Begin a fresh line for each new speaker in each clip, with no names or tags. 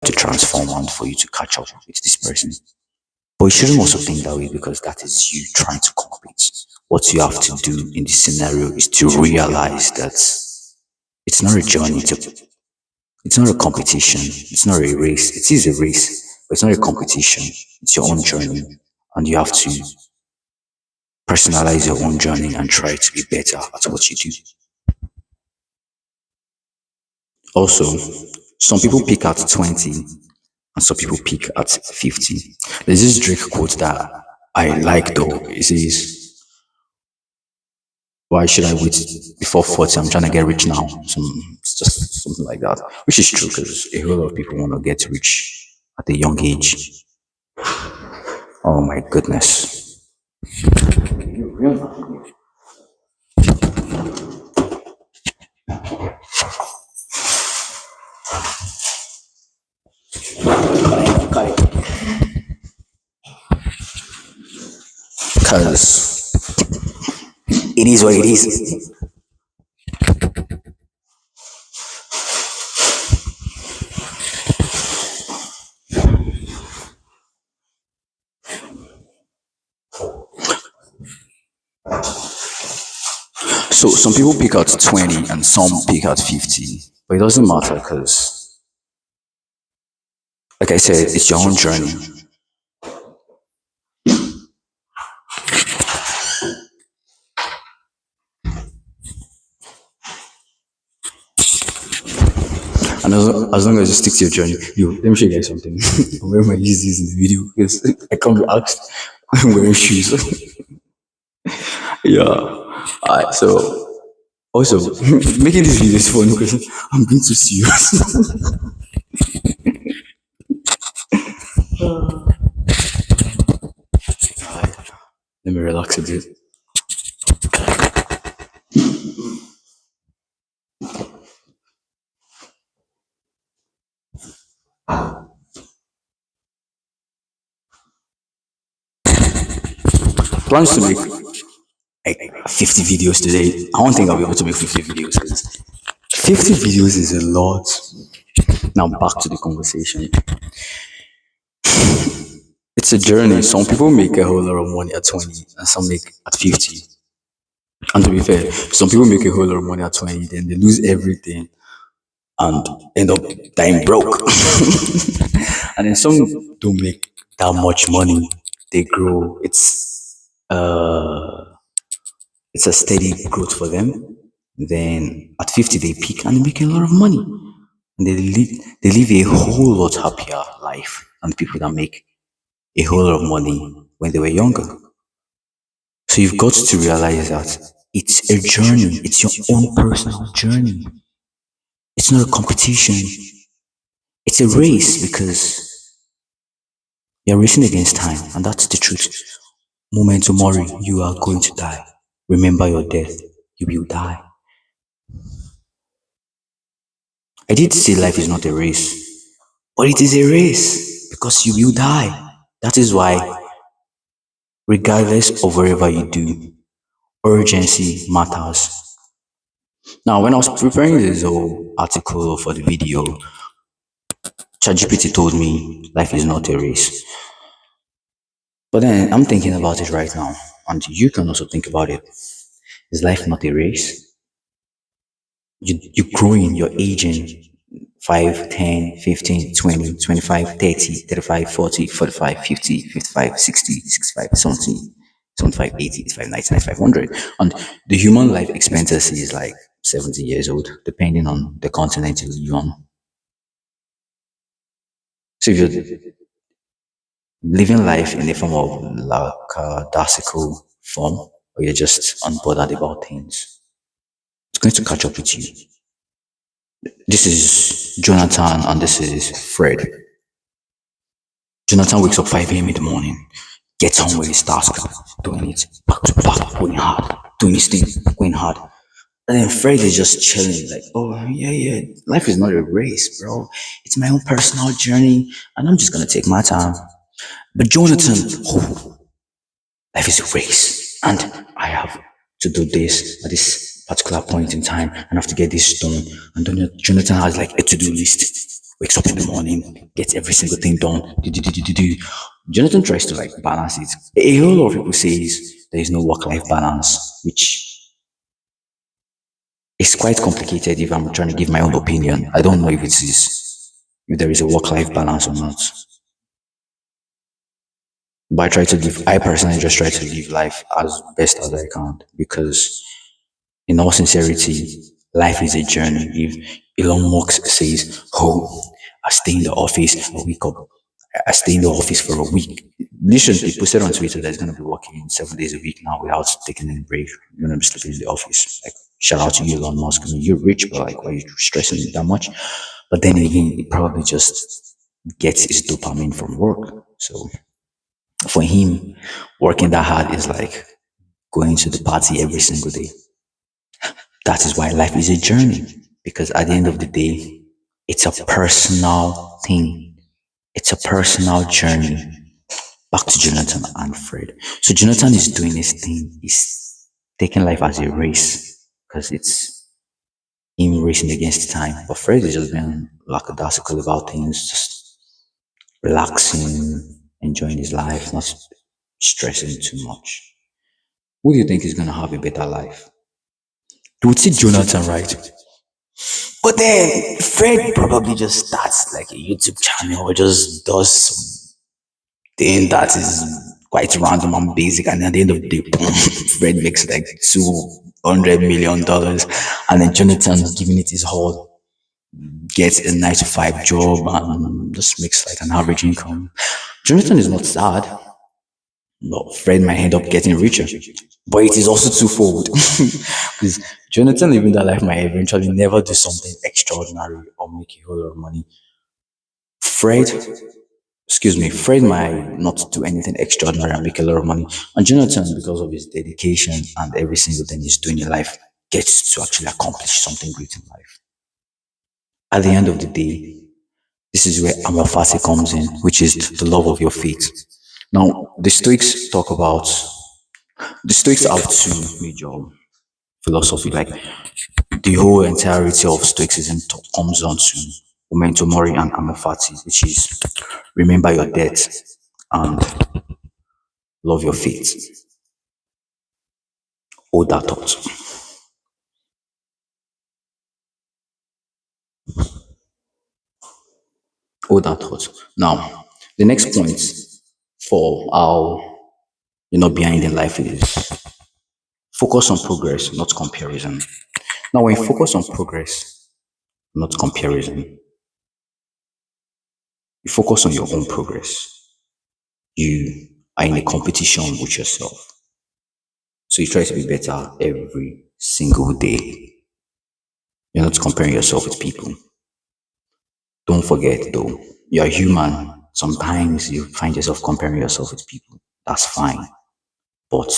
to transform and for you to catch up with this person. But you shouldn't also think that way because that is you trying to compete. What you have to do in this scenario is to realize that it's not a journey to, it's not a competition, it's not a race. It is a race, but it's not a competition. It's your own journey, and you have to personalize your own journey and try to be better at what you do. Also, some people peak at 20 and some people peak at 50. There's this Drake quote that I like though. It says, why should I wait before 40? I'm trying to get rich now. It's just something like that. Which is true because a whole lot of people want to get rich at a young age. Oh my goodness. Because it is what it is. So some people pick out 20 and some pick out 50. But it doesn't matter because, like I said, it's your own journey. And as long as you stick to your journey, let me show you guys something. I'm wearing my Yeezys in the video because I can't be asked. I'm wearing shoes. Yeah. Alright, so also making this video is fun because I'm being too serious. Let me relax a bit. Plans to make like 50 videos today. I don't think I'll be able to make 50 videos because 50 videos is a lot. Now back to the conversation. It's a journey. Some people make a whole lot of money at 20 and some make at 50. And to be fair, some people make a whole lot of money at 20, then they lose everything and end up dying broke. And then some don't make that much money. They grow. It's a steady growth for them. Then at 50 they peak and they make a lot of money. And they live a whole lot happier life than people that make a whole lot of money when they were younger. So you've got to realize that it's a journey. It's your own personal journey. It's not a competition. It's a race because you're racing against time, and that's the truth. Momento mori, you are going to die. Remember your death. You will die. I did say life is not a race, but it is a race because you will die. That is why, regardless of wherever you do, urgency matters. Now, when I was preparing this whole article for the video, ChatGPT told me life is not a race. But then I'm thinking about it right now, and you can also think about it. Is life not a race? You growing, you're aging 5, 10, 15, 20, 25, 30, 35, 40, 45, 50, 55, 60, 65, 70, 75, 80, 85, 90, 95, 100. And the human life expectancy is like 70 years old, depending on the continent you're on. So if you're living life in a form of lackadaisical form, or you're just unbothered about things, it's going to catch up with you. This is Jonathan and this is Fred. Jonathan wakes up 5 a.m. in the morning, gets on with his task, doing it back to back, going hard, doing his thing, going hard. And then Fred is just chilling, like, oh, yeah, life is not a race, bro. It's my own personal journey, and I'm just gonna take my time. But Jonathan, oh, life is a race, and I have to do this at this particular point in time, and I have to get this done. And then Jonathan has like a to-do list. wakes up in the morning, gets every single thing done. Do, do, do, do, do, do. Jonathan tries to like balance it. A whole lot of people says there is no work-life balance, which is quite complicated if I'm trying to give my own opinion. I don't know if it is, if there is a work-life balance or not. But I personally just try to live life as best as I can because in all sincerity, life is a journey. If Elon Musk says, "Oh, I stay in the office a week up, I stay in the office for a week." Literally, posted on Twitter that he's going to be working 7 days a week now without taking any break. You're going to be sleeping in the office. Like, shout out to you, Elon Musk. I mean, you're rich, but like, why are you stressing it that much? But then again, he probably just gets his dopamine from work. So for him, working that hard is like going to the party every single day. That is why life is a journey. Because at the end of the day, it's a personal thing. It's a personal journey. Back to Jonathan and Fred. So Jonathan is doing his thing. He's taking life as a race because it's him racing against time. But Fred is just being lackadaisical about things, just relaxing, enjoying his life, not stressing too much. Who do you think is going to have a better life? You would see Jonathan, right? But then Fred probably just starts like a YouTube channel or just does something that is quite random and basic, and at the end of the day, boom, Fred makes like $200 million, and then Jonathan's giving it his all, gets a 9 to 5 job, and just makes like an average income. Jonathan is not sad, but Fred might end up getting richer. But it is also twofold. Because Jonathan living that life might eventually never do something extraordinary or make a whole lot of money. Fred, Fred might not do anything extraordinary and make a lot of money. And Jonathan, because of his dedication and every single thing he's doing in life, gets to actually accomplish something great in life. At the end of the day, this is where Amorphati comes in, which is the love of your faith. Now, the Stoics have two major philosophy. Like the whole entirety of Stoicism comes down to memento mori and amor fati, which is remember your death and love your faith. Hold that thought. Hold that thought. Now, the next point for how you're not behind in life is focus on progress, not comparison. Now, when you focus on progress, not comparison, you focus on your own progress. You are in a competition with yourself. So you try to be better every single day. You're not comparing yourself with people. Don't forget though, you're human. Sometimes you find yourself comparing yourself with people. That's fine. But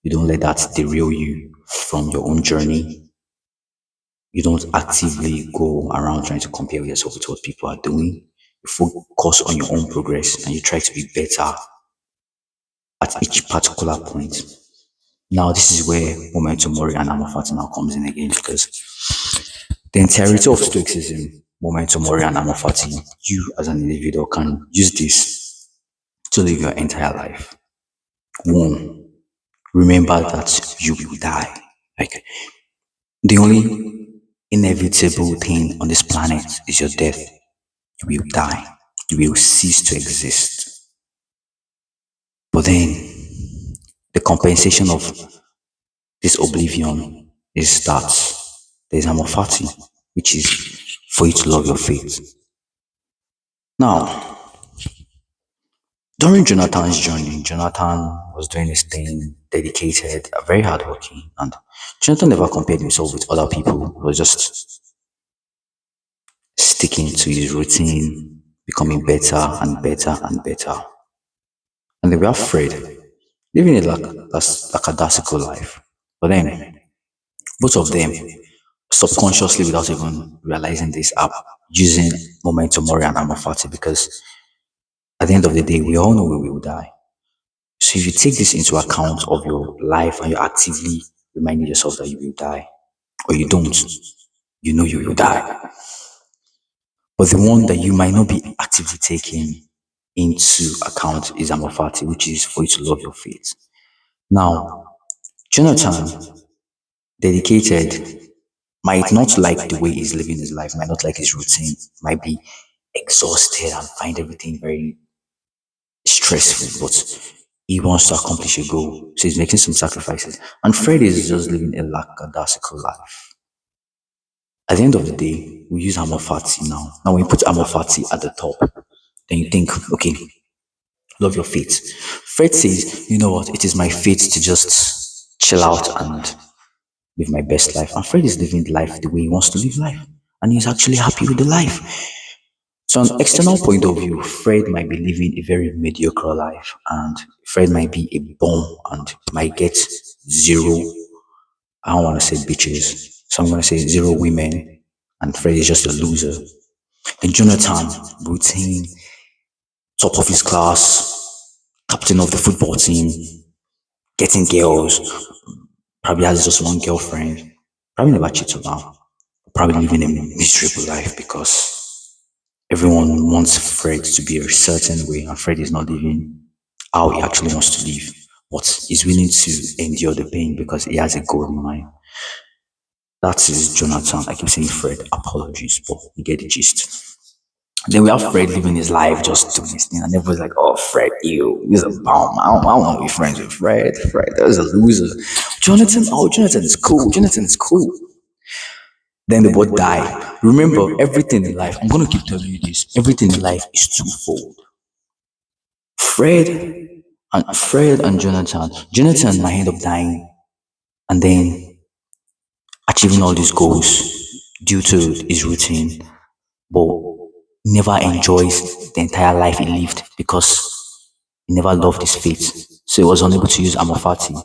you don't let that derail you from your own journey. You don't actively go around trying to compare yourself with what people are doing. You focus on your own progress and you try to be better at each particular point. Now, this is where momentum mori and amorphati now comes in again because the entirety of Stoicism, momentum mori and amorphati, you as an individual can use this to live your entire life. One, remember that you will die. Like the only inevitable thing on this planet is your death. You will die. You will cease to exist. But then the compensation of this oblivion is that there's amorphati, which is for you to love your faith. Now, during Jonathan's journey, Jonathan was doing his thing, dedicated, very hardworking, and Jonathan never compared himself with other people. He was just sticking to his routine, becoming better and better and better. And they were afraid, living a lackadaisical life. But then, both of them, subconsciously, without even realizing this, are using momentum mori and amorphati because at the end of the day, we all know we will die. So if you take this into account of your life and you're actively reminding yourself that you will die, or you don't, you know you will die. But the one that you might not be actively taking into account is Amorfati, which is for you to love your faith. Now, Jonathan, dedicated, might not like the way he's living his life, might not like his routine, might be exhausted and find everything very stressful, but he wants to accomplish a goal. So he's making some sacrifices. And Fred is just living a lackadaisical life. At the end of the day, we use Amorfati now. Now, when you put Amorfati at the top, then you think, okay, love your faith. Fred says, you know what, it is my fate to just chill out and live my best life. And Fred is living life the way he wants to live life. And he's actually happy with the life. So, an external point of view, Fred might be living a very mediocre life, and Fred might be a bum and might get zero, I don't want to say bitches, so I'm going to say zero women, and Fred is just a loser. Then Jonathan, routine, top of his class, captain of the football team, getting girls, probably has just one girlfriend, probably never cheated on, probably living a miserable life because everyone wants Fred to be a certain way, and Fred is not living how he actually wants to live. But he's willing to endure the pain because he has a goal in mind. That is Jonathan. I keep saying Fred. Apologies, but you get the gist. Then we have Fred living his life just doing his thing, and everyone's like, "Oh, Fred, you, he's a bum. I don't want to be friends with Fred. Fred, that was a loser." Jonathan, oh, Jonathan is cool. Jonathan is cool. Then the both die. Remember, everything in life, I'm going to keep telling you this, everything in life is twofold. Fred and Jonathan might end up dying and then achieving all these goals due to his routine, but never enjoys the entire life he lived because he never loved his faith. So he was unable to use Amorfati.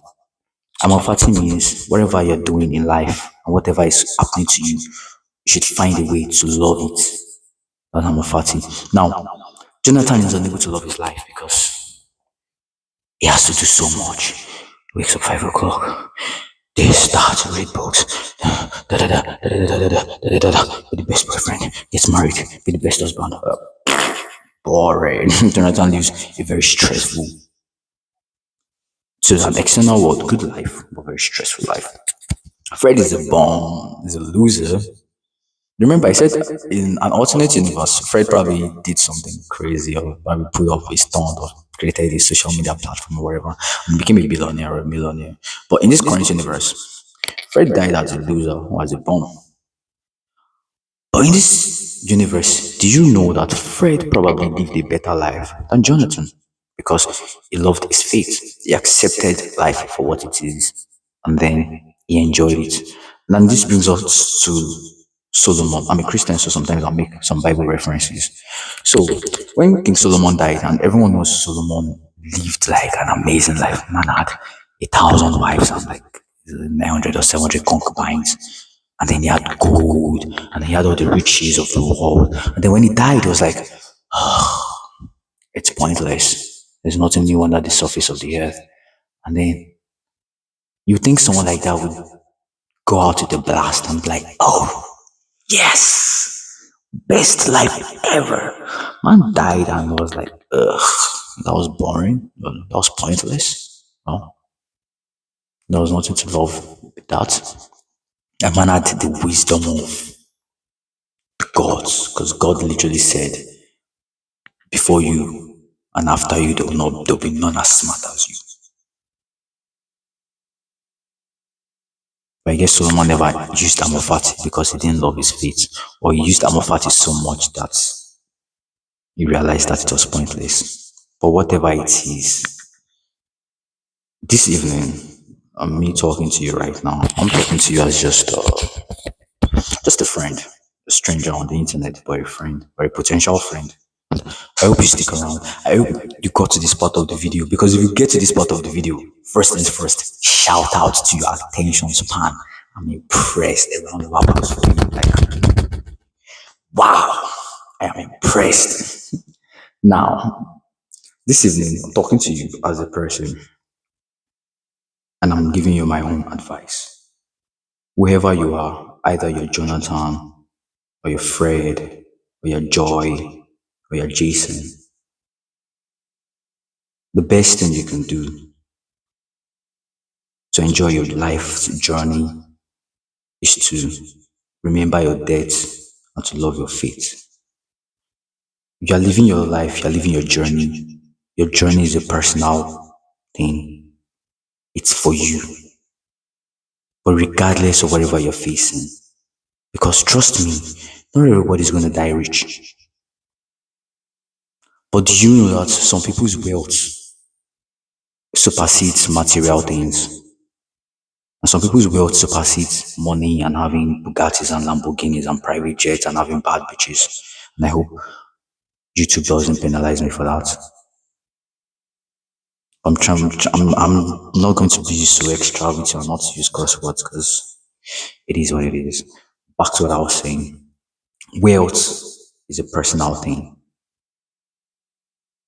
Amorfati means whatever you're doing in life and whatever is happening to you, you should find a way to love it. That's Amorfati. Now, Jonathan is unable to love his life because he has to do so much. He wakes up 5 o'clock. They start to read books. Da, da, da, da, da, da, da, da, da, da. Be the best boyfriend. Gets married. Be the best husband. Boring. Jonathan lives a very stressful, to an external world, good life, but very stressful life. Fred is a bum. He's a loser. Remember, I said in an alternate universe, Fred probably did something crazy or probably put up a stunt or created a social media platform or whatever and became a billionaire or a millionaire. But in this current universe, Fred died as a loser or as a bum. But in this universe, do you know that Fred probably lived a better life than Jonathan? Because he loved his fate. He accepted life for what it is and then he enjoyed it. And this brings us to Solomon. I'm a Christian, so sometimes I'll make some Bible references. So when King Solomon died, and everyone knows Solomon lived like an amazing life, man had 1,000 wives and like 900 or 700 concubines. And then he had gold, and he had all the riches of the world. And then when he died, it was like, it's pointless. There's nothing new under the surface of the earth. And then you think someone like that would go out to the blast and be like, oh, yes, best life ever. Man died and was like, ugh, that was boring. That was pointless. No, there was nothing to love with that. That man had the wisdom of the gods, because God literally said, before you and after you, there will be none as smart as you. But I guess Solomon never used Amorfati because he didn't love his faith, or he used Amorfati so much that he realized that it was pointless. But whatever it is, this evening, me talking to you right now, I'm talking to you as just a friend, a stranger on the internet, but a friend, or a potential friend. I hope you stick around. I hope you got to this part of the video, because if you get to this part of the video, first things first, shout out to your attention span. I'm impressed. A round of applause for you. Like, wow, I am impressed. Now, this evening, I'm talking to you as a person, and I'm giving you my own advice. Wherever you are, either you're Jonathan, or you're Fred, or your Joy, or your Jason, the best thing you can do to enjoy your life's journey is to remember your debt and to love your faith. You are living your life, you are living your journey. Your journey is a personal thing, it's for you. But regardless of whatever you're facing, because trust me, not everybody's going to die rich. But do you know that some people's wealth supersedes material things? And some people's wealth supersedes money and having Bugattis and Lamborghinis and private jets and having bad bitches. And I hope YouTube doesn't penalize me for that. I'm not going to be so extravagant or not to use curse words because it is what it is. Back to what I was saying. Wealth is a personal thing.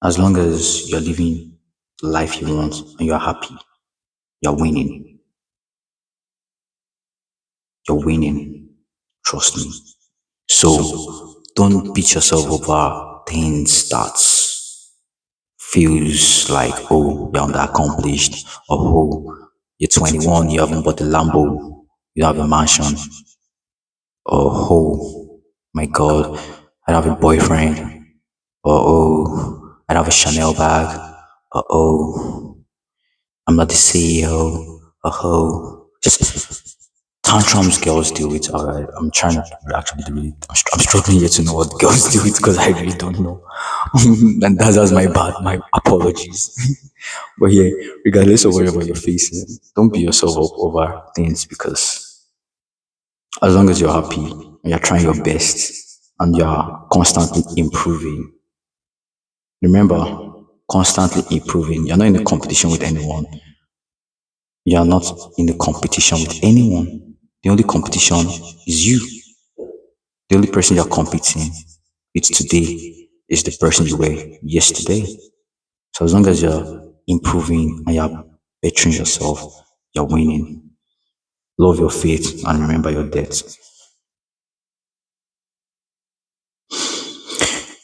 As long as you're living the life you want and you're happy, you're winning. You're winning. Trust me. So don't beat yourself over things that feels like, oh, you're underaccomplished, or oh, you're 21, you haven't bought a Lambo, you have a mansion, or oh my God, I don't have a boyfriend, or oh, I don't have a Chanel bag, or oh, I'm not the CEO, or oh, just tantrums girls deal with. Alright, I'm trying to actually do it. I'm struggling here to know what girls deal with because I really don't know. And that's my bad. My apologies. But yeah, regardless of whatever you're facing, don't beat yourself up over things because as long as you're happy and you're trying your best and you're constantly improving, remember, constantly improving. You're not in a competition with anyone. You are not in a competition with anyone. The only competition is you. The only person you're competing with today is the person you were yesterday. So as long as you're improving and you're bettering yourself, you're winning. Love your faith and remember your debts.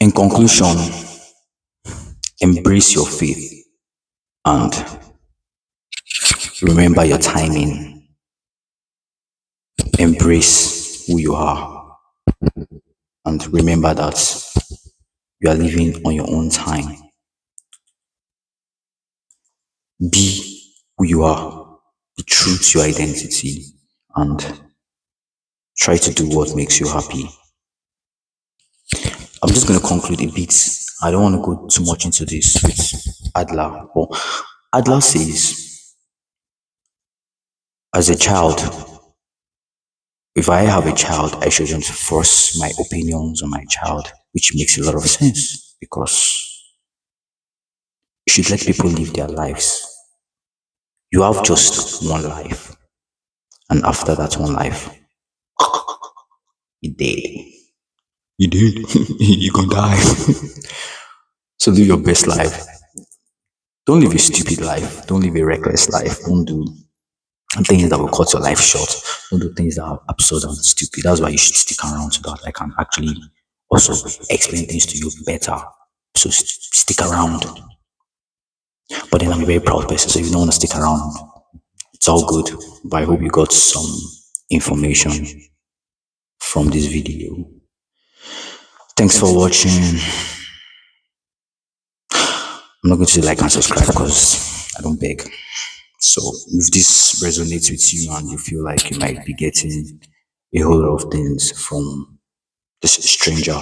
In conclusion, embrace your faith and remember your timing. Embrace who you are and remember that you are living on your own time. Be who you are, be true to your identity, and try to do what makes you happy. I'm just going to conclude a bit. I don't want to go too much into this with Adler, but Adler says, as a child, if I have a child, I shouldn't force my opinions on my child, which makes a lot of sense because you should let people live their lives. You have just one life, and after that one life, you dead. You did. You're gonna die. So live your best life. Don't live a stupid life. Don't live a reckless life. Don't do things that will cut your life short. Don't do things that are absurd and stupid. That's why you should stick around so that I can actually also explain things to you better. So stick around. But then I'm a very proud person, so if you don't want to stick around, it's all good. But I hope you got some information from this video. Thanks for watching. I'm not going to say like and subscribe because I don't beg. So if this resonates with you and you feel like you might be getting a whole lot of things from this stranger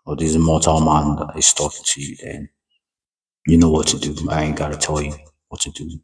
or this mortal man that is talking to you, then you know what to do. I ain't gotta tell you what to do.